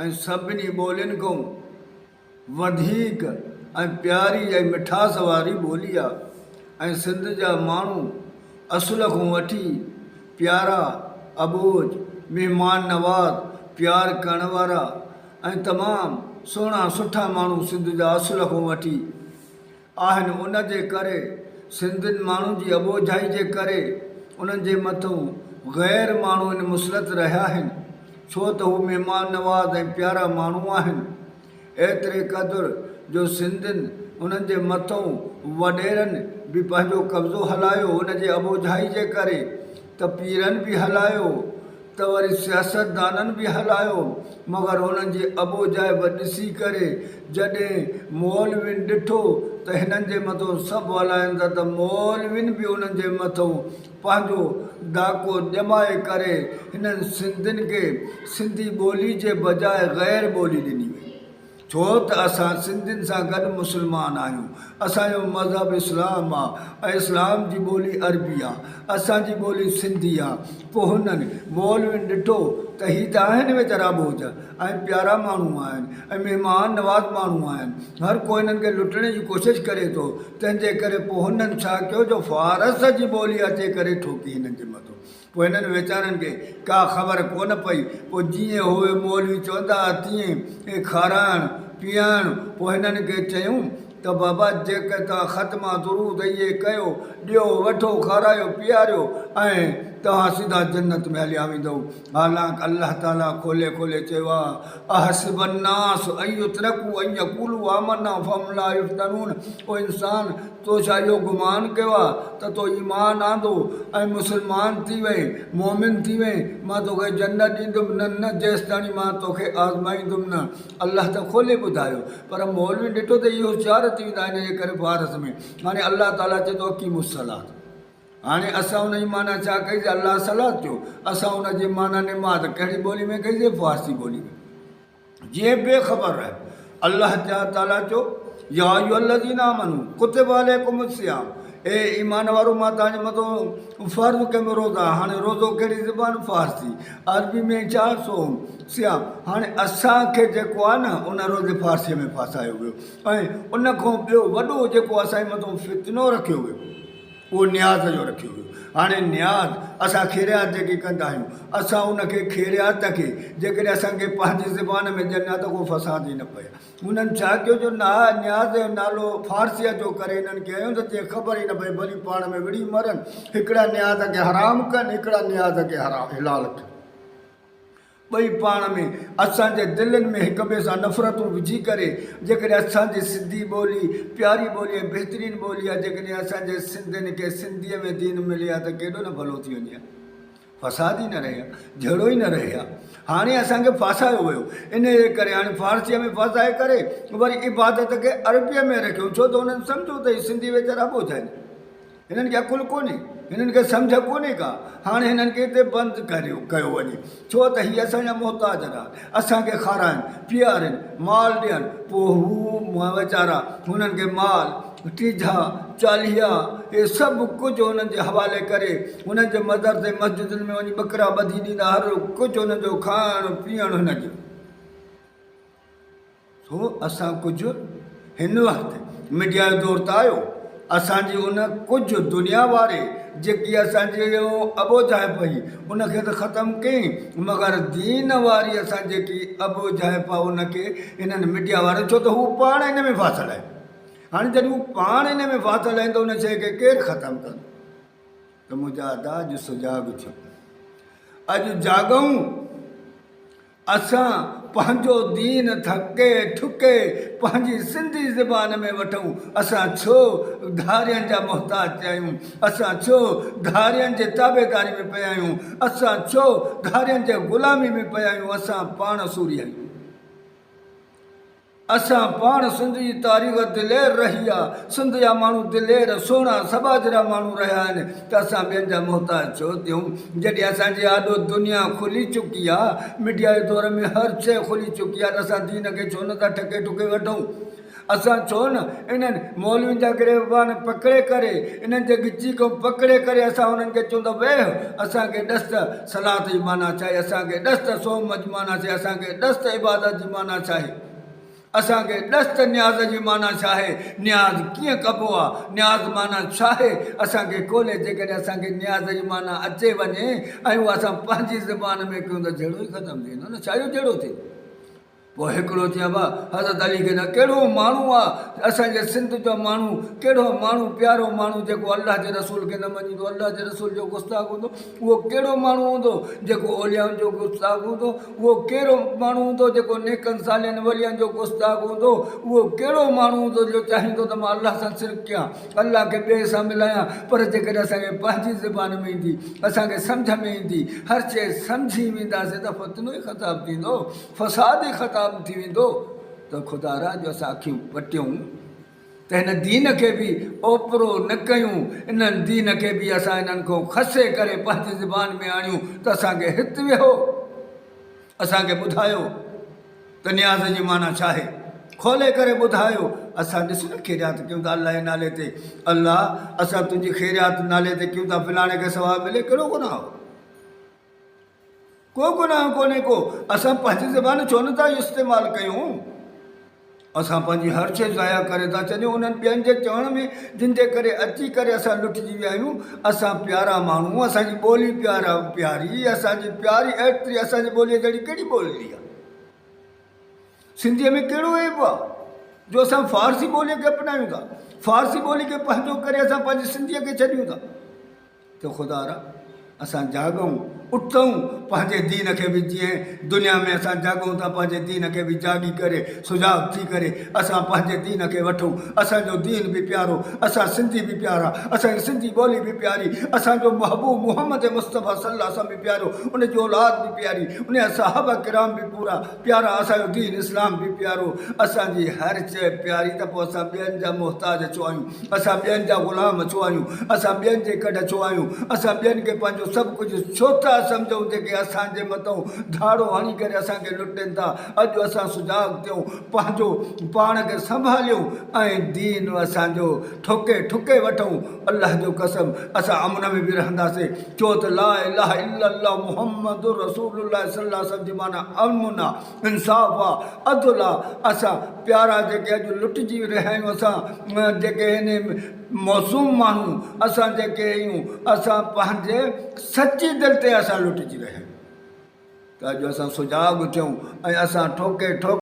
ऐं सभिनी ॿोलियुनि खां वधीक ऐं प्यारी ऐं मिठास वारी ॿोली आहे। ऐं सिंध जा माण्हू असुल खां वठी प्यारा, अबोज, महिमान नवाज़, प्यार करण वारा ऐं तमामु सुहिणा सुठा माण्हू सिंध जा असुल खां वठी आहिनि। उन जे करे सिंधियुनि माण्हुनि जी अबोजाई जे करे उन्हनि जे मथां ग़ैर माण्हू आहिनि मुसलत रहिया आहिनि, छो त हू महिमान नवाज़ ऐं प्यारा माण्हू आहिनि। एतिरे क़दुरु जो सिंधियुनि उन्हनि जे मथां वॾेरनि बि पंहिंजो कब्ज़ो हलायो उन जे अबोजाई जे करे, त पीरनि बि हलायो, त वरी सियासतदाननि बि हलायो, मगर उन्हनि जी अबोजाई ॾिसी करे जॾहिं मौलवियुनि ॾिठो त हिननि जे मथां सभु हलाइनि था, त मौलवियुनि बि उन्हनि जे मथां पंहिंजो ॾाको ॼमाए करे हिननि सिंधियुनि खे सिंधी ॿोली जे बजाए ग़ैर ॿोली ॾिनी वई। छो त असां सिंधियुनि सां गॾु मुस्लमान आहियूं, असांजो मज़हब इस्लाम आहे ऐं इस्लाम जी ॿोली अरबी आहे, असांजी ॿोली सिंधी आहे। पोइ हुननि मौलवियुनि ॾिठो त हीअ त आहिनि वीचारा बोझ ऐं प्यारा माण्हू आहिनि ऐं महिमान नवाज़ माण्हू आहिनि, हर को हिननि खे लुटण जी कोशिशि करे थो, तंहिंजे करे पोइ हुननि छा कयो जो फारस जी ॿोली अचे करे ठोकी हिननि जे मथां। पोइ हिननि वीचारनि खे का ख़बर कोन पई, पोइ जीअं उहे मौलवी चवंदा तीअं हे खाराइणु पीआइणु। पोइ हिननि खे चयूं त बाबा जेके तव्हां ख़तमा दुरूद इहे कयो, ॾियो वठो खारायो पीआरियो ऐं तव्हां सीधा जन्नत में हलिया वेंदव। हालांकि अलाह ताला खोले खोले चयो आहे, अहसिबन्नास अन युत्रकू अन यक़ूलू आमन्ना फहुम ला युफ्तनून। ओ इंसान, तो छा इहो गुमान कयो आहे त तो ईमान आंदो ऐं मुस्लमान थी वई, मोमिन थी वई, मां तोखे जन्नत ॾींदुमि? न न, जेसि ताईं मां तोखे आज़माईंदुमि न। अलाह त खोले ॿुधायो, पर मौलवी ॾिठो त इहो होशियार थी वेंदा हिन जे करे फारस में। हाणे अलाह ताला चए थो अक़ीमुस्सलात। हाणे असां उन जी माना छा कईसीं? अलाह सलात चयो, असां उन जी माना निमाज़ कहिड़ी ॿोली में कईसीं? फारसी ॿोली में। जीअं बेख़बर रहे, अलाह ताला चयो या अय्युहल्लज़ीना आमनू कुतिबा अलैकुमुस्सियाम, ए ईमान वारो मां तव्हांजे मथां फ़र्ज़ु कयो रोज़ा। हाणे रोज़ो कहिड़ी ज़बान? फारसी। अरबी में 400 सियाम। हाणे असांखे जेको आहे न उन रोज़े फारसीअ में फासायो वियो ऐं उन खां ॿियो वॾो जेको असांजे मथां फितनो रखियो वियो उहो न्याज़ जो रखियो वियो। हाणे न्याज़ असां खैरियात जेकी कंदा आहियूं, असां उनखे खैरियात खे जेकॾहिं असांखे पंहिंजी ज़बान में ॾियनि त को फ़साद ई न पए। हुननि छा कयो जो न्याज़ जो नालो फारसीअ जो करे हिननि खे आहियूं त जीअं ख़बर ई न पए, भली पाण में विड़ी मरनि। हिकिड़ा न्याज़ खे हराम कनि, हिकिड़ा न्याज़ खे हिलाल कनि। ॿई पाण में असांजे दिलनि में हिक ॿिए सां नफ़रतूं विझी करे जेकॾहिं असांजी सिंधी ॿोली प्यारी ॿोली ऐं बहितरीनु ॿोली आहे, जेकॾहिं असांजे सिंधियुनि खे सिंधीअ में दीन मिले आहे त केॾो न भलो थी वञे। फ़साद ई न रहे आहे, झगड़ो ई न रहे आहे। हाणे असांखे फासायो वियो, इन जे करे हाणे फारसीअ में फासाए करे वरी इबादत खे अरबीअ में रखियो, छो त हुननि सम्झो त ही सिंधी वीचारा बोझ आहिनि, हिननि खे अकुलु कोन्हे, हिननि खे सम्झ कोन्हे का। हाणे हिननि खे हिते बंदि कयो वञे, छो त हीअ असांजा मोहताज रहा, असांखे खाराइनि पीआरनि माल ॾियनि। पोइ हू वीचारा हुननि खे माल टीजा चालीहा इहे सभु कुझु हुननि जे हवाले करे हुननि जे मदरसे मस्जिदुनि में वञी ॿकरा ॿधी ॾींदा, हर कुझु हुननि जो खाइणु पीअणु हुन जो। छो असां कुझु हिन वक़्तु मीडिया जो दौर त आयो, असांजी उन कुझु दुनिया वारे जेकी असांजी अबोजाए पई उनखे त ख़तमु कई, मगर दीन वारी असां जेकी अबोजाए पा उनखे हिननि मीडिया वारे, छो त हू पाण हिन में फाथल आहे। हाणे जॾहिं हू पाण हिन में फाथल आहिनि त उन शइ खे केरु ख़तमु कंदो? त मुंहिंजा अदा अॼु सुजाॻ थियो, अॼु जाॻूं, असां पंहिंजो दीन थके ठुके पंहिंजी सिंधी ज़बान में वठूं। असां छो धारियनि जा मोहताज थिया आहियूं? असां छो धारियनि जे ताबेदारी में पिया आहियूं? असां छो धारियनि जे ग़ुलामी में पिया आहियूं? असां पाण सूरी आहियूं। असां पाण सिंध जी तारीख़ दिलेर रही आहे। सिंध जा माण्हू दिलेर सुहिणा समाज जा माण्हू रहिया आहिनि त असां ॿियनि जा मोहताज छो थियूं। जॾहिं असांजी आॾो दुनिया खुली चुकी आहे, मीडिया जे दौर में हर शइ खुली चुकी आहे, त असां दीन खे छो नथा ठके ठुके वठूं? असां छो न इन्हनि मौलवियुनि जा गिरबान पकिड़े करे, इन्हनि जे गिची खां पकिड़े करे असां उन्हनि खे चवंदा वेह, असांखे ॾस त सलात जी माना छा आहे, असांखे ॾस त सोम जी माना छा आहे, असांखे ॾस त इबादत जी माना छा आहे, असांखे ॾस त न्याज़ जी माना छा आहे, न्याज़ कीअं कबो आहे, न्याज़ माना छा आहे, असांखे खोले जेकॾहिं असांखे न्याज़ जी माना अचे वञे ऐं उहा असां पंहिंजी ज़बान में कयूं त जहिड़ो ई ख़तमु थींदो न, छा जो जहिड़ो थिए। पोइ हिकिड़ो चइबो आहे हज़रत अली खे न कहिड़ो माण्हू आहे असांजे सिंध जो माण्हू, कहिड़ो माण्हू प्यारो माण्हू जेको अलाह जे रसूल खे न मञींदो, अलाह जे रसूल जो गुस्ताख़ हूंदो, उहो कहिड़ो माण्हू हूंदो जेको औलियाउनि जो गुस्ताख़ हूंदो, उहो कहिड़ो माण्हू हूंदो जेको नेकनि सालियनि वलियनि जो गुस्ताख़ हूंदो, उहो कहिड़ो माण्हू हूंदो जो चाहींदो त मां अलाह सां सिर्फ़ु कयां, अलाह खे ॿिए सां मिलायां। पर जेकॾहिं असांखे पंहिंजी ज़बान में ईंदी, असांखे सम्झ में ईंदी, हर शइ सम्झी वेंदासीं त फ़तनो ई ख़ताबु थींदो, फ़साद ई ख़ताबु थी वेंदो। त ख़ुदा रा जो असां अखियूं पटियूं त हिन दीन खे बि ओपरो न कयूं, इन्हनि दीन खे बि असां इन्हनि खां खसे करे पंहिंजी ज़बान में आणियूं त असांखे हिते वेहो, असांखे ॿुधायो त न्याज़ जी माना छा आहे, खोले करे ॿुधायो। असां ॾिस न ख़ैरियात कयूं था अलाह जे नाले ते, अलाह असां तुंहिंजी ख़ैरियात नाले ते कयूं था, फलाणे खे सवाबु मिले, कहिड़ो गुनाह, को गुनाह कोन्हे को। असां पंहिंजी ज़बान छो नथा इस्तेमालु कयूं? असां पंहिंजी हर शइ ज़ाया करे था छॾियूं उन्हनि ॿियनि जे चवण में, जिन जे करे अची करे असां लुटिजी विया आहियूं। असां प्यारा माण्हू, असांजी ॿोली प्यारी, असांजी प्यारी एतिरी, असांजी ॿोलीअ जहिड़ी कहिड़ी ॿोली आहे? सिंधीअ में कहिड़ो ऐब आहे जो असां फ़ारसी ॿोलीअ खे अपनायूं था, फ़ारसी ॿोली खे पंहिंजो करे असां पंहिंजी सिंधीअ खे छॾियूं था? त ख़ुदा रा असां जाॻूं, उथूं, पंहिंजे दीन खे बि जीअं दुनिया में असां जाॻूं था, पंहिंजे दीन खे बि जाॻी करे सुजाॻ थी करे असां पंहिंजे दीन खे वठूं। असांजो दीन बि प्यारो, असां सिंधी बि प्यारा, असांजी सिंधी ॿोली बि प्यारी, असांजो महबूब मुहम्मद मुस्तफ़ा सल्लल्लाहु अलैहि वसल्लम बि प्यारो, उनजी औलाद बि प्यारी, उन सहाबा किराम बि पूरा प्यारा, असांजो दीन इस्लाम बि प्यारो, असांजी हर शइ प्यारी। त पोइ असां ॿियनि जा मोहताज छो आहियूं, असां ॿियनि जा ग़ुलाम छो आहियूं, असां ॿियनि जे कॾ छो आहियूं, असां ॿियनि खे पंहिंजो सभु कुझु छो था सम्झूं जेके असांजे मथां धाड़ो हणी करे असांखे लुटनि था। अॼु असां सुजाॻ थियूं, पंहिंजो पाण खे संभालियूं ऐं दीन असांजो ठोके ठुके वठूं। अलाह जो कसम असां अमन में बि रहंदासीं, छो त ला इलाहा इल्लल्लाह मुहम्मदुर रसूलुल्लाह सल्लल्लाहु अलैहि वसल्लम जी माना अमन आहे, इंसाफ़ आहे, अदल आहे। असां प्यारा जेके अॼु लुटिजी रहिया आहियूं, असां जेके हिन मौसूम माण्हू असां जेके आहियूं, असां पंहिंजे सची दिलि ते असां लुटिजी रहिया आहियूं। त अॼु असां सुजाॻ थियूं ऐं असां ठोके